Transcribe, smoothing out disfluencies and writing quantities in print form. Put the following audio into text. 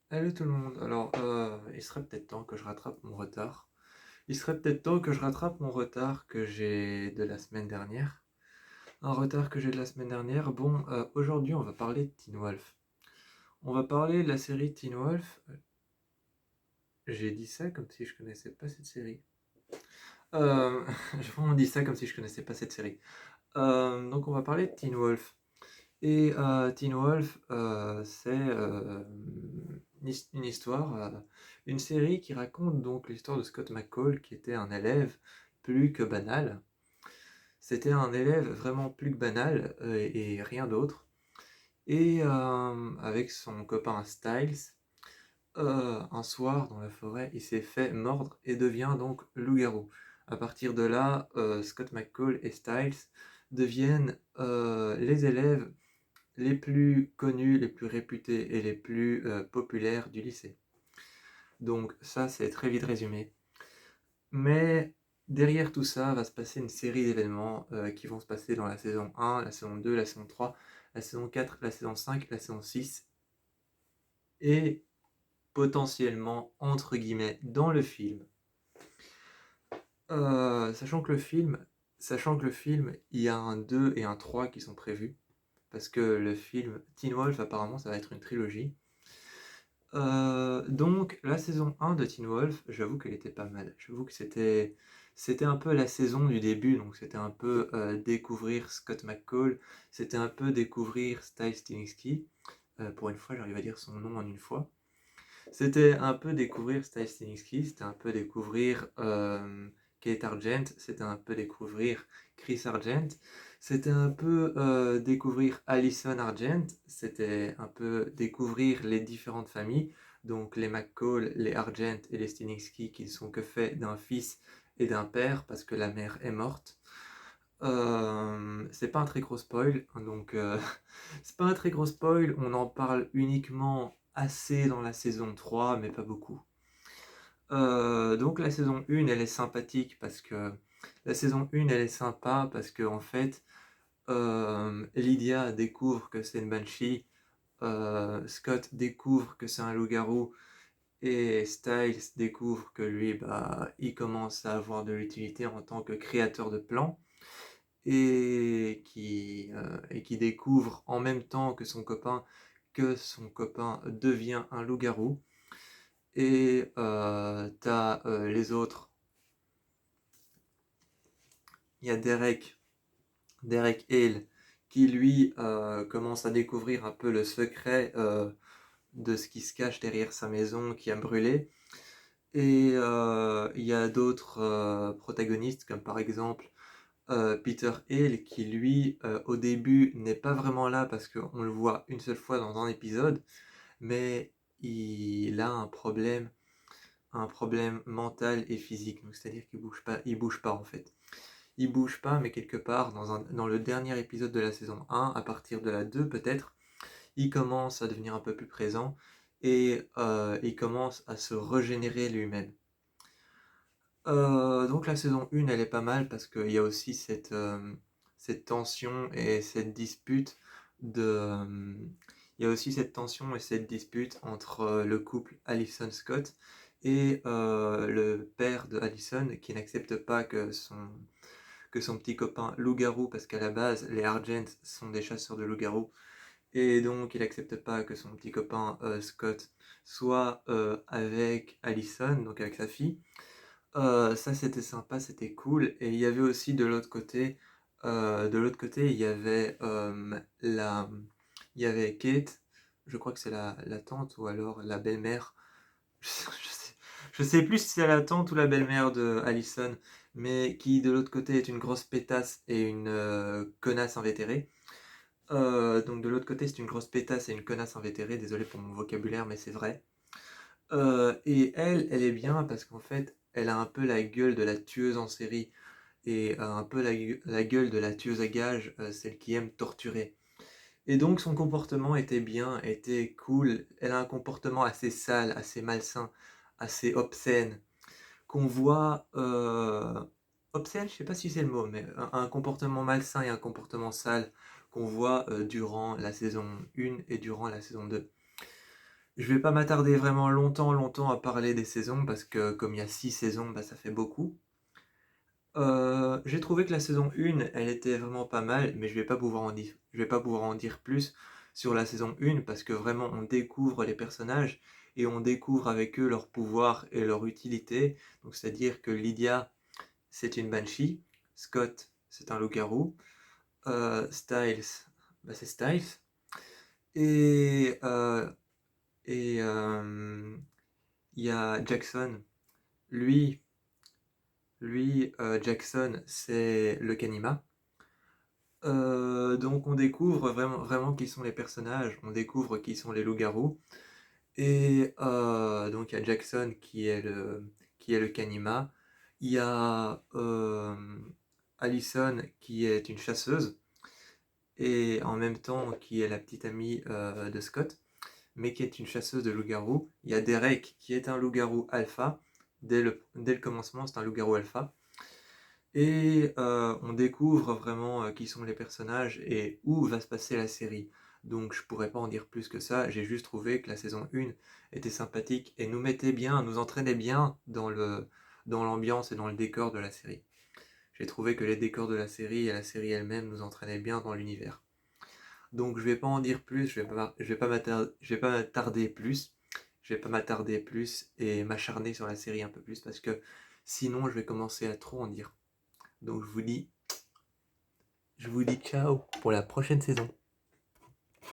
Salut tout le monde. Alors, il serait peut-être temps que je rattrape mon retard. Il serait peut-être temps que je rattrape mon retard que j'ai de la semaine dernière. Un retard que j'ai de la semaine dernière. Bon, aujourd'hui, on va parler de Teen Wolf. On va parler de la série Teen Wolf. J'ai dit ça comme si je connaissais pas cette série. Euh, j'ai vraiment dit ça comme si je connaissais pas cette série. Donc, on va parler de Teen Wolf. Et Teen Wolf, c'est une histoire, une série qui raconte donc l'histoire de Scott McCall, qui était un élève plus que banal. C'était un élève vraiment plus que banal et rien d'autre. Et avec son copain Styles, un soir dans la forêt, il s'est fait mordre et devient donc loup-garou. À partir de là, Scott McCall et Styles deviennent les élèves les plus connus, les plus réputés et les plus populaires du lycée. Donc ça, c'est très vite résumé. Mais derrière tout ça va se passer une série d'événements qui vont se passer dans la saison 1, la saison 2, la saison 3, la saison 4, la saison 5, la saison 6 et potentiellement, entre guillemets, dans le film. Sachant que le film, il y a un 2 et un 3 qui sont prévus, parce que le film Teen Wolf, apparemment, ça va être une trilogie. Donc la saison 1 de Teen Wolf, j'avoue qu'elle était pas mal. J'avoue que c'était un peu la saison du début, donc c'était un peu découvrir Scott McCall, c'était un peu découvrir Styles Stilinski. Pour une fois, j'arrive à dire son nom en une fois. C'était un peu découvrir Styles Stilinski, c'était un peu découvrir Kate Argent, c'était un peu découvrir Chris Argent, c'était un peu découvrir Allison Argent, c'était un peu découvrir les différentes familles, donc les McCall, les Argent et les Stilinski qui ne sont que faits d'un fils et d'un père parce que la mère est morte. C'est pas un très gros spoil, hein, donc c'est pas un très gros spoil, on en parle uniquement assez dans la saison 3, mais pas beaucoup. Donc la saison 1, elle est sympathique parce que la saison 1, elle est sympa parce que en fait, Lydia découvre que c'est une banshee, Scott découvre que c'est un loup-garou et Styles découvre que lui, bah, il commence à avoir de l'utilité en tant que créateur de plans et qui découvre en même temps que son copain devient un loup-garou. Et t'as les autres. Il y a Derek Hale, qui lui commence à découvrir un peu le secret de ce qui se cache derrière sa maison qui a brûlé. Et il y a d'autres protagonistes, comme par exemple Peter Hale, qui lui, au début, n'est pas vraiment là parce qu'on le voit une seule fois dans un épisode, mais il a un problème mental et physique. Donc c'est-à-dire qu'il bouge pas en fait. Il bouge pas, mais quelque part, dans le dernier épisode de la saison 1, à partir de la 2 peut-être, il commence à devenir un peu plus présent et il commence à se régénérer lui-même. Donc la saison 1, elle est pas mal parce qu'il y a aussi cette tension et cette dispute de... il y a aussi cette tension et cette dispute entre le couple Allison Scott et le père de Allison qui n'accepte pas que son petit copain loup-garou, parce qu'à la base, les Argents sont des chasseurs de loup-garou, et donc il accepte pas que son petit copain Scott soit avec Allison, donc avec sa fille. Ça c'était sympa, c'était cool. Et il y avait aussi il y avait il y avait Kate, je crois que c'est la tante ou alors la belle-mère. Je sais, je sais plus si c'est la tante ou la belle-mère de Allison, mais qui de l'autre côté est une grosse pétasse et une connasse invétérée. Donc de l'autre côté c'est une grosse pétasse et une connasse invétérée, désolé pour mon vocabulaire mais c'est vrai. Et elle est bien parce qu'en fait, elle a un peu la gueule de la tueuse en série et un peu la gueule de la tueuse à gages, celle qui aime torturer. Et donc son comportement était bien, était cool. Elle a un comportement assez sale, assez malsain, assez obscène, qu'on voit... obscène, je sais pas si c'est le mot, mais un comportement malsain et un comportement sale qu'on voit durant la saison 1 et durant la saison 2. Je vais pas m'attarder vraiment longtemps à parler des saisons parce que comme il y a 6 saisons, bah, ça fait beaucoup. J'ai trouvé que la saison 1, elle était vraiment pas mal, mais je vais pas pouvoir en dire plus sur la saison 1 parce que vraiment on découvre les personnages et on découvre avec eux leurs pouvoirs et leur utilité. Donc c'est-à-dire que Lydia, c'est une banshee, Scott, c'est un loup-garou, Styles, bah, c'est Styles, et il y a Jackson. Lui, Jackson, c'est le Kanima. Donc on découvre vraiment qui sont les personnages, on découvre qui sont les loups-garous. Et donc il y a Jackson qui est le Kanima. Il y a Allison qui est une chasseuse et en même temps qui est la petite amie de Scott, mais qui est une chasseuse de loups-garous. Il y a Derek qui est un loup-garou alpha. Dès le commencement, c'est un loup-garou alpha. Et on découvre vraiment qui sont les personnages et où va se passer la série. Donc je pourrais pas en dire plus que ça, j'ai juste trouvé que la saison 1 était sympathique et nous mettait bien, nous entraînait bien dans l'ambiance et dans le décor de la série. J'ai trouvé que les décors de la série et la série elle-même nous entraînaient bien dans l'univers. Donc je vais pas en dire plus, je vais pas m'attarder plus, je vais pas m'attarder plus et m'acharner sur la série un peu plus parce que sinon je vais commencer à trop en dire. Donc je vous dis ciao pour la prochaine saison.